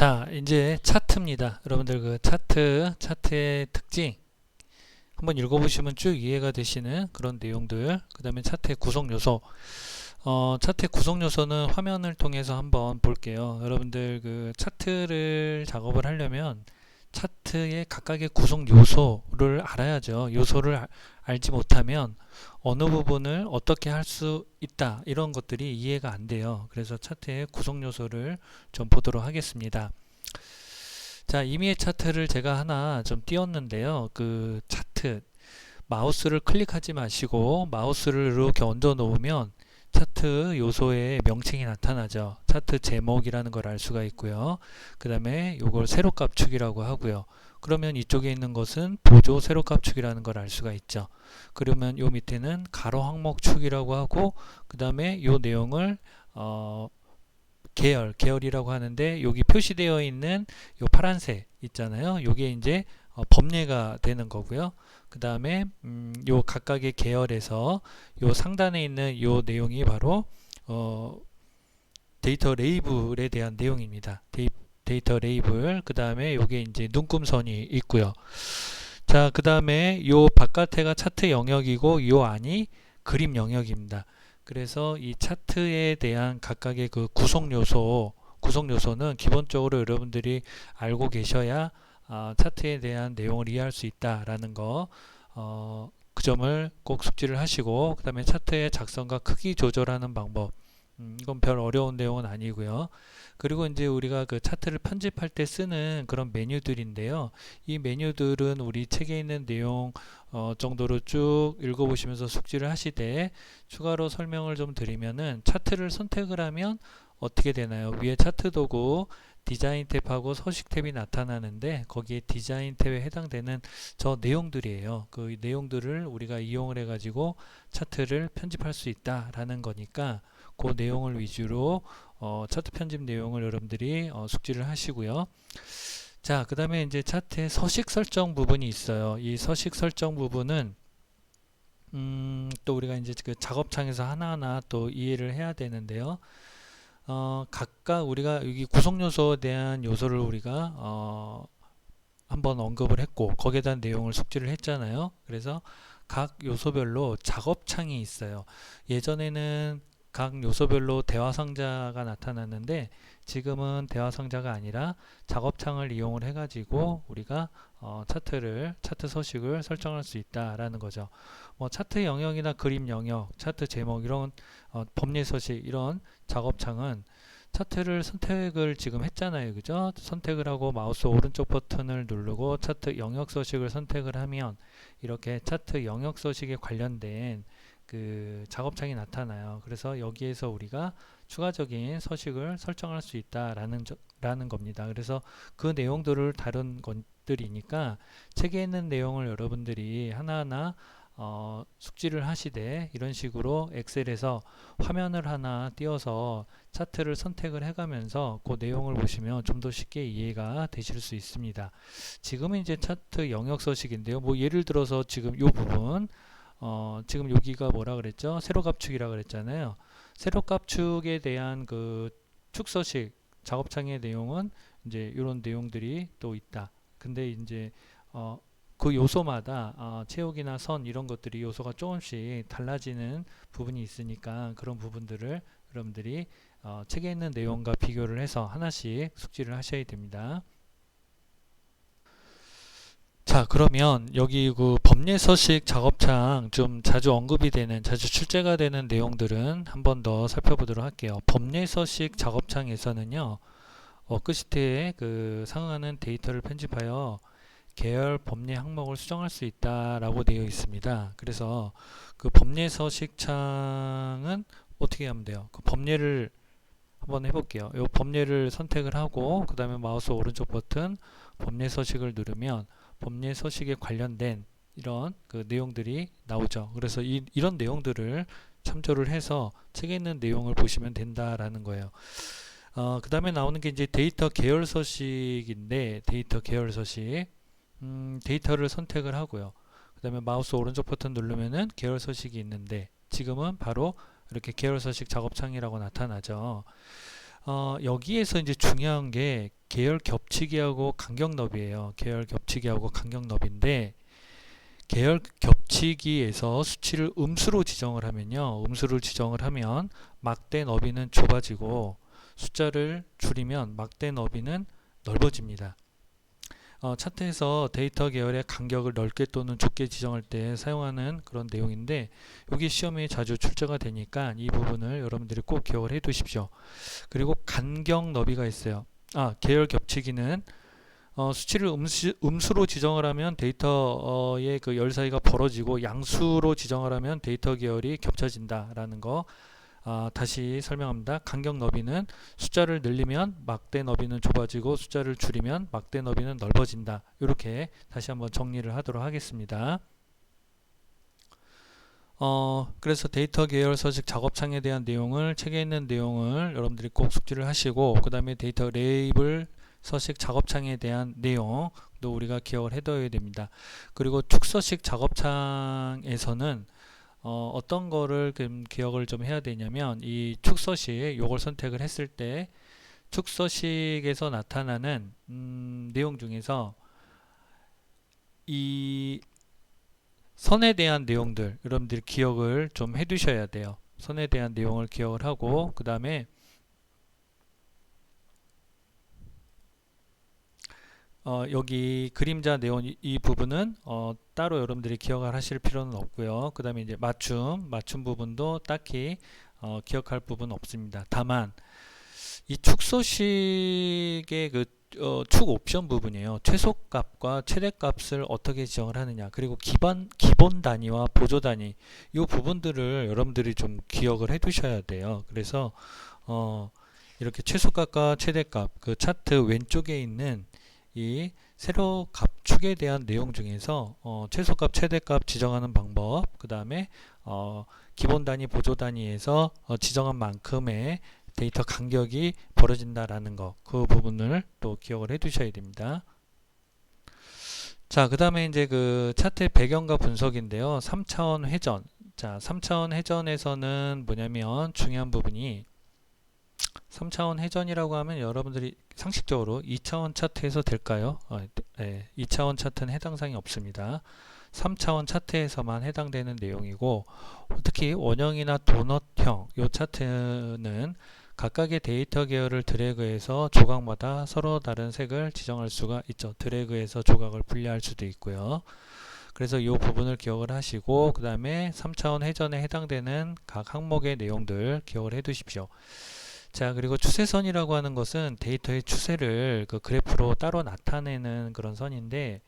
자, 이제 차트입니다. 여러분들 그 차트의 특징 한번 읽어보시면 쭉 이해가 되시는 그런 내용들. 그 다음에 차트의 구성 요소. 차트의 구성 요소는 화면을 통해서 한번 볼게요. 여러분들 그 차트를 작업을 하려면 차트의 각각의 구성 요소를 알아야죠. 요소를 알지 못하면 어느 부분을 어떻게 할 수 있다 이런 것들이 이해가 안 돼요. 그래서 차트의 구성 요소를 좀 보도록 하겠습니다. 자, 임의의 차트를 제가 하나 좀 띄웠는데요. 그 차트 마우스를 클릭하지 마시고 마우스를 이렇게 얹어 놓으면 차트 요소의 명칭이 나타나죠. 차트 제목이라는 걸 알 수가 있고요. 그 다음에 이걸 세로값축이라고 하고요. 그러면 이쪽에 있는 것은 보조 세로값축이라는 걸 알 수가 있죠. 그러면 요 밑에는 가로 항목축이라고 하고 그 다음에 요 내용을 계열이라고 하는데 여기 표시되어 있는 요 파란색 있잖아요. 요게 이제 범례가 되는 거고요. 그 다음에 요 각각의 계열에서 요 상단에 있는 요 내용이 바로 데이터 레이블에 대한 내용입니다. 데이터 레이블. 그 다음에 요게 이제 눈금선이 있고요. 자, 그 다음에 요 바깥에가 차트 영역이고 요 안이 그림 영역입니다. 그래서 이 차트에 대한 각각의 그 구성 요소는 기본적으로 여러분들이 알고 계셔야 차트에 대한 내용을 이해할 수 있다라는 거, 그 점을 꼭 숙지를 하시고, 그 다음에 차트의 작성과 크기 조절하는 방법, 이건 별 어려운 내용은 아니고요. 그리고 이제 우리가 그 차트를 편집할 때 쓰는 그런 메뉴들인데요. 이 메뉴들은 우리 책에 있는 내용 정도로 쭉 읽어보시면서 숙지를 하시되 추가로 설명을 좀 드리면은 차트를 선택을 하면 어떻게 되나요? 위에 차트 도구 디자인 탭하고 서식 탭이 나타나는데 거기에 디자인 탭에 해당되는 저 내용들이에요. 그 내용들을 우리가 이용을 해가지고 차트를 편집할 수 있다라는 거니까 그 내용을 위주로 차트 편집 내용을 여러분들이 숙지를 하시고요. 자, 그 다음에 이제 차트의 서식 설정 부분이 있어요. 이 서식 설정 부분은 또 우리가 이제 그 작업창에서 하나하나 또 이해를 해야 되는데요. 각각 우리가 여기 구성 요소에 대한 요소를 우리가 한번 언급을 했고 거기에 대한 내용을 숙지를 했잖아요. 그래서 각 요소별로 작업창이 있어요. 예전에는 각 요소별로 대화 상자가 나타났는데 지금은 대화 상자가 아니라 작업창을 이용을 해가지고 우리가 차트 서식을 설정할 수 있다라는 거죠. 뭐 차트 영역이나 그림 영역, 차트 제목 이런 법례 서식 이런 작업창은 차트를 선택을 지금 했잖아요. 그죠? 선택을 하고 마우스 오른쪽 버튼을 누르고 차트 영역 서식을 선택을 하면 이렇게 차트 영역 서식에 관련된 그 작업창이 나타나요. 그래서 여기에서 우리가 추가적인 서식을 설정할 수 있다라는 겁니다. 그래서 그 내용들을 다룬 것들이니까 책에 있는 내용을 여러분들이 하나하나 숙지를 하시되 이런 식으로 엑셀에서 화면을 하나 띄워서 차트를 선택을 해가면서 그 내용을 보시면 좀 더 쉽게 이해가 되실 수 있습니다. 지금은 이제 차트 영역 서식인데요. 뭐 예를 들어서 지금 이 부분 지금 여기가 뭐라 그랬죠? 세로값축이라 그랬잖아요. 세로값축에 대한 그 축서식 작업창의 내용은 이제 이런 내용들이 또 있다. 근데 이제 그 요소마다 채우기나 선 이런 것들이 요소가 조금씩 달라지는 부분이 있으니까 그런 부분들을 여러분들이 책에 있는 내용과 비교를 해서 하나씩 숙지를 하셔야 됩니다. 자, 그러면 여기 그 법례 서식 작업창 좀 자주 언급이 되는, 자주 출제가 되는 내용들은 한 번 더 살펴보도록 할게요. 법례 서식 작업창에서는요, 워크시트에 그 상응하는 데이터를 편집하여 계열 법례 항목을 수정할 수 있다라고 되어 있습니다. 그래서 그 법례 서식 창은 어떻게 하면 돼요? 그 법례를 한번 해볼게요. 이 법례를 선택을 하고 그 다음에 마우스 오른쪽 버튼 법례 서식을 누르면 법례 서식에 관련된 이런 그 내용들이 나오죠. 그래서 이런 내용들을 참조를 해서 책에 있는 내용을 보시면 된다라는 거예요. 그 다음에 나오는 게 이제 데이터 계열 서식인데 데이터 계열 서식 데이터를 선택을 하고요. 그 다음에 마우스 오른쪽 버튼 누르면은 계열 서식이 있는데 지금은 바로 이렇게 계열 서식 작업창이라고 나타나죠. 여기에서 이제 중요한 게 계열 겹치기하고 간격 너비예요. 계열 겹치기하고 간격 너비인데 계열 겹치기에서 수치를 음수로 지정을 하면요. 음수를 지정을 하면 막대 너비는 좁아지고 숫자를 줄이면 막대 너비는 넓어집니다. 차트에서 데이터 계열의 간격을 넓게 또는 좁게 지정할 때 사용하는 그런 내용인데 여기 시험에 자주 출제가 되니까 이 부분을 여러분들이 꼭 기억을 해 두십시오. 그리고 간격 너비가 있어요. 계열 겹치기는 수치를 음수로 지정을 하면 데이터의 그 열 사이가 벌어지고 양수로 지정을 하면 데이터 계열이 겹쳐진다라는 거 다시 설명합니다. 간격 너비는 숫자를 늘리면 막대 너비는 좁아지고 숫자를 줄이면 막대 너비는 넓어진다. 이렇게 다시 한번 정리를 하도록 하겠습니다. 그래서 데이터 계열 서식 작업창에 대한 내용을 책에 있는 내용을 여러분들이 꼭 숙지를 하시고 그 다음에 데이터 레이블 서식 작업창에 대한 내용도 우리가 기억을 해둬야 됩니다. 그리고 축서식 작업창에서는 어떤 거를 기억을 좀 해야 되냐면 이 축서식 요걸 선택을 했을 때 축서식에서 나타나는 내용 중에서 이 선에 대한 내용들 여러분들이 기억을 좀 해 두셔야 돼요. 선에 대한 내용을 기억을 하고 그 다음에 여기 그림자 내용 이 부분은 따로 여러분들이 기억을 하실 필요는 없고요. 그 다음에 이제 맞춤 부분도 딱히 기억할 부분은 없습니다. 다만 이 축소식의 축 옵션 부분이에요. 최소값과 최대값을 어떻게 지정을 하느냐 그리고 기본 단위와 보조 단위 이 부분들을 여러분들이 좀 기억을 해 두셔야 돼요. 그래서 이렇게 최소값과 최대값 그 차트 왼쪽에 있는 이 세로 값축에 대한 내용 중에서 최소값 최대값 지정하는 방법 그 다음에 기본 단위 보조 단위에서 지정한 만큼의 데이터 간격이 벌어진다라는 거 그 부분을 또 기억을 해 두셔야 됩니다. 자, 그 다음에 이제 그 차트의 배경과 분석인데요. 3차원 회전. 자, 3차원 회전에서는 뭐냐면 중요한 부분이 3차원 회전이라고 하면 여러분들이 상식적으로 2차원 차트에서 될까요? 네, 2차원 차트는 해당 사항이 없습니다. 3차원 차트에서만 해당되는 내용이고 특히 원형이나 도넛형 이 차트는 각각의 데이터 계열을 드래그해서 조각마다 서로 다른 색을 지정할 수가 있죠. 드래그해서 조각을 분리할 수도 있고요. 그래서 이 부분을 기억을 하시고 그 다음에 3차원 회전에 해당되는 각 항목의 내용들 기억을 해 두십시오. 자, 그리고 추세선이라고 하는 것은 데이터의 추세를 그 그래프로 따로 나타내는 그런 선인데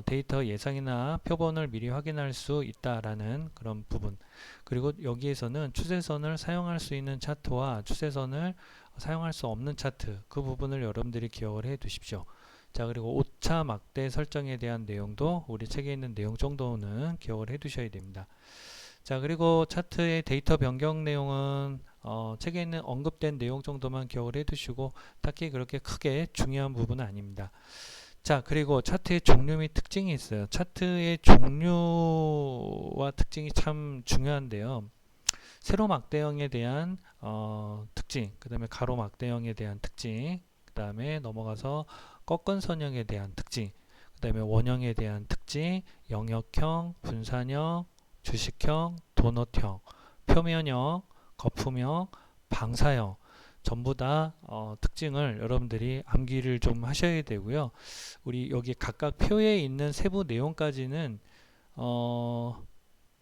데이터 예상이나 표본을 미리 확인할 수 있다라는 그런 부분. 그리고 여기에서는 추세선을 사용할 수 있는 차트와 추세선을 사용할 수 없는 차트 그 부분을 여러분들이 기억을 해 두십시오. 자, 그리고 오차 막대 설정에 대한 내용도 우리 책에 있는 내용 정도는 기억을 해 두셔야 됩니다. 자, 그리고 차트의 데이터 변경 내용은 책에 있는 언급된 내용 정도만 기억을 해 두시고 딱히 그렇게 크게 중요한 부분은 아닙니다. 자, 그리고 차트의 종류 및 특징이 있어요. 차트의 종류와 특징이 참 중요한데요. 세로 막대형에 대한 특징, 그 다음에 가로 막대형에 대한 특징, 그 다음에 넘어가서 꺾은 선형에 대한 특징, 그 다음에 원형에 대한 특징, 영역형, 분산형, 주식형, 도넛형, 표면형, 거품형, 방사형 전부 다 특징을 여러분들이 암기를 좀 하셔야 되고요. 우리 여기 각각 표에 있는 세부 내용까지는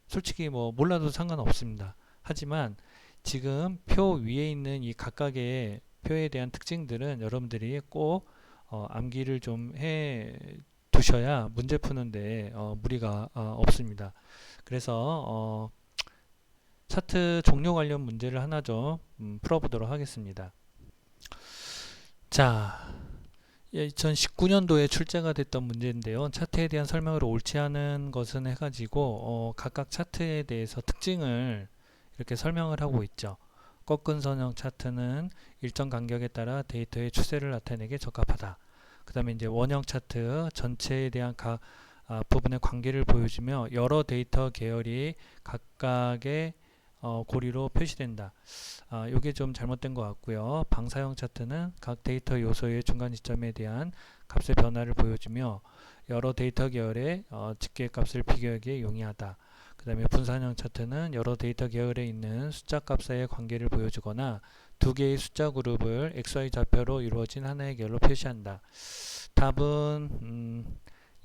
솔직히 뭐 몰라도 상관없습니다. 하지만 지금 표 위에 있는 이 각각의 표에 대한 특징들은 여러분들이 꼭 암기를 좀 해 두셔야 문제 푸는데 무리가 없습니다. 그래서 차트 종료 관련 문제를 하나 좀 풀어보도록 하겠습니다. 자, 2019년도에 출제가 됐던 문제인데요. 차트에 대한 설명을 옳지 않은 것은 해가지고 각각 차트에 대해서 특징을 이렇게 설명을 하고 있죠. 꺾은 선형 차트는 일정 간격에 따라 데이터의 추세를 나타내게 적합하다. 그 다음에 이제 원형 차트 전체에 대한 각 부분의 관계를 보여주며 여러 데이터 계열이 각각의 고리로 표시된다. 이게 좀 잘못된 것 같고요. 방사형 차트는 각 데이터 요소의 중간 지점에 대한 값의 변화를 보여주며 여러 데이터 계열의 집계 값을 비교하기에 용이하다. 그 다음에 분산형 차트는 여러 데이터 계열에 있는 숫자 값 사이의 관계를 보여주거나 두 개의 숫자 그룹을 XY 좌표로 이루어진 하나의 계열로 표시한다. 답은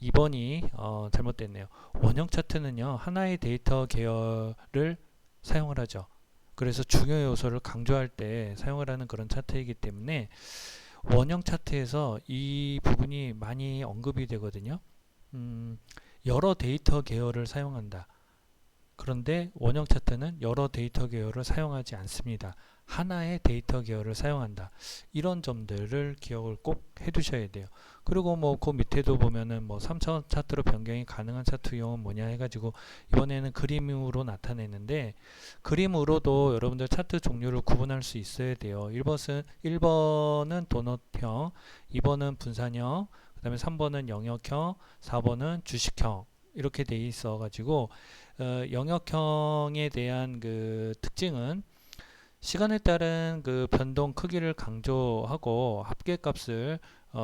2번이 잘못됐네요. 원형 차트는요, 하나의 데이터 계열을 사용을 하죠. 그래서 중요 요소를 강조할 때 사용을 하는 그런 차트이기 때문에 원형 차트에서 이 부분이 많이 언급이 되거든요. 여러 데이터 계열을 사용한다. 그런데 원형 차트는 여러 데이터 계열을 사용하지 않습니다. 하나의 데이터 계열을 사용한다. 이런 점들을 기억을 꼭 해두셔야 돼요. 그리고 뭐 그 밑에도 보면은 뭐 3차원 차트로 변경이 가능한 차트 유형은 뭐냐 해가지고 이번에는 그림으로 나타내는데, 그림으로도 여러분들 차트 종류를 구분할 수 있어야 돼요. 1번은 도넛형, 2번은 분산형, 그 다음에 3번은 영역형, 4번은 주식형, 이렇게 돼 있어 가지고 영역형에 대한 그 특징은 시간에 따른 그 변동 크기를 강조하고 합계값을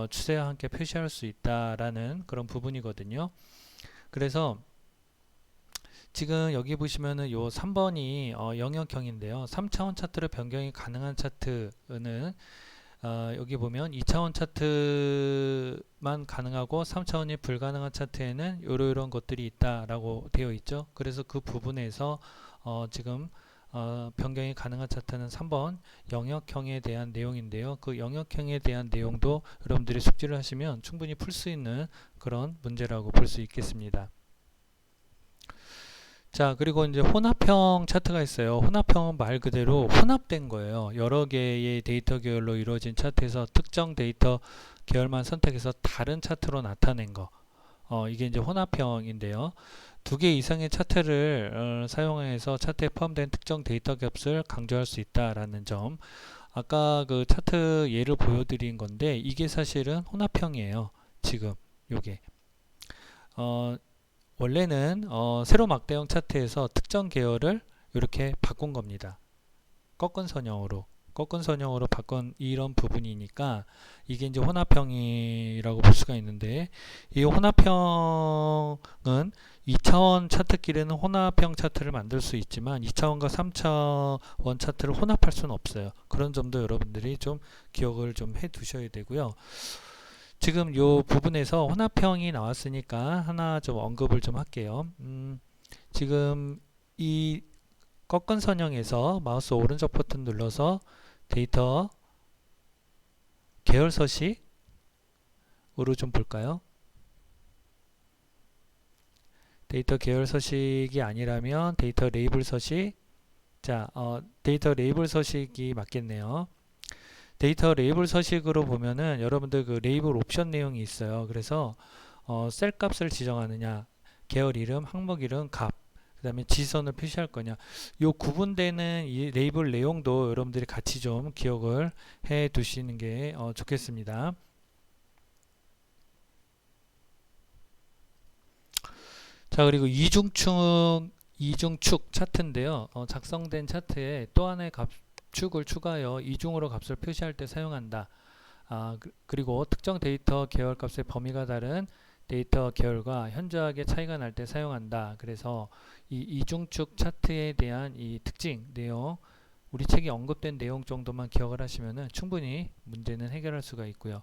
추세와 함께 표시할 수 있다라는 그런 부분이거든요. 그래서 지금 여기 보시면은 요 3번이 영역형인데요. 3차원 차트로 변경이 가능한 차트는 여기 보면 2차원 차트만 가능하고 3차원이 불가능한 차트에는 이런 것들이 있다라고 되어 있죠. 그래서 그 부분에서 지금 변경이 가능한 차트는 3번 영역형에 대한 내용인데요. 그 영역형에 대한 내용도 여러분들이 숙지를 하시면 충분히 풀 수 있는 그런 문제라고 볼 수 있겠습니다. 자, 그리고 이제 혼합형 차트가 있어요. 혼합형은 말 그대로 혼합된 거예요. 여러 개의 데이터 계열로 이루어진 차트에서 특정 데이터 계열만 선택해서 다른 차트로 나타낸 거. 이게 이제 혼합형인데요. 두 개 이상의 차트를 사용해서 차트에 포함된 특정 데이터 값을 강조할 수 있다라는 점. 아까 그 차트 예를 보여드린 건데 이게 사실은 혼합형이에요. 지금 요게. 원래는 세로 막대형 차트에서 특정 계열을 이렇게 바꾼 겁니다. 꺾은 선형으로 바꾼 이런 부분이니까 이게 이제 혼합형이라고 볼 수가 있는데, 이 혼합형은 2차원 차트끼리는 혼합형 차트를 만들 수 있지만 2차원과 3차원 차트를 혼합할 수는 없어요. 그런 점도 여러분들이 좀 기억을 좀 해 두셔야 되고요. 지금 요 부분에서 혼합형이 나왔으니까 하나 좀 언급을 좀 할게요. 지금 이 꺾은 선형에서 마우스 오른쪽 버튼 눌러서 데이터 계열 서식으로 좀 볼까요? 데이터 계열 서식이 아니라면 데이터 레이블 서식. 자, 데이터 레이블 서식이 맞겠네요. 데이터 레이블 서식으로 보면은 여러분들 그 레이블 옵션 내용이 있어요. 그래서 셀 값을 지정하느냐, 계열 이름, 항목 이름, 값, 그 다음에 지선을 표시할 거냐, 요 구분되는 이 레이블 내용도 여러분들이 같이 좀 기억을 해 두시는 게 좋겠습니다. 자, 그리고 이중축 차트인데요. 작성된 차트에 또 하나의 축을 추가하여 이중으로 값을 표시할 때 사용한다. 그리고 특정 데이터 계열 값의 범위가 다른 데이터 계열과 현저하게 차이가 날 때 사용한다. 그래서 이 이중축 차트에 대한 이 특징, 내용, 우리 책에 언급된 내용 정도만 기억을 하시면은 충분히 문제는 해결할 수가 있고요.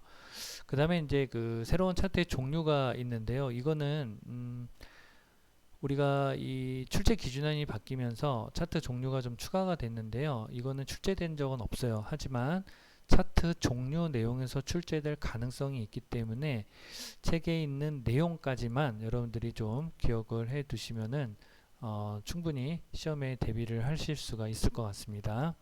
그 다음에 이제 그 새로운 차트의 종류가 있는데요. 이거는 우리가 이 출제 기준안이 바뀌면서 차트 종류가 좀 추가가 됐는데요. 이거는 출제된 적은 없어요. 하지만 차트 종류 내용에서 출제될 가능성이 있기 때문에 책에 있는 내용까지만 여러분들이 좀 기억을 해 두시면은 충분히 시험에 대비를 하실 수가 있을 것 같습니다.